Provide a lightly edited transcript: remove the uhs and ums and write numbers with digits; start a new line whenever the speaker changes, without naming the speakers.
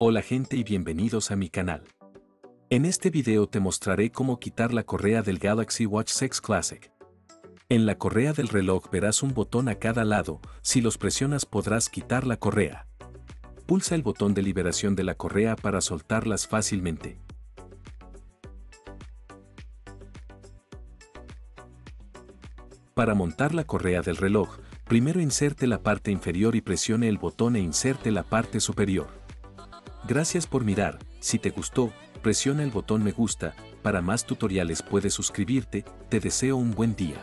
Hola gente y bienvenidos a mi canal. En este video te mostraré cómo quitar la correa del Galaxy Watch 6 Classic. En la correa del reloj verás un botón a cada lado, si los presionas podrás quitar la correa. Pulsa el botón de liberación de la correa para soltarlas fácilmente. Para montar la correa del reloj, primero inserte la parte inferior y presione el botón e inserte la parte superior. Gracias por mirar, si te gustó, presiona el botón me gusta, para más tutoriales puedes suscribirte, te deseo un buen día.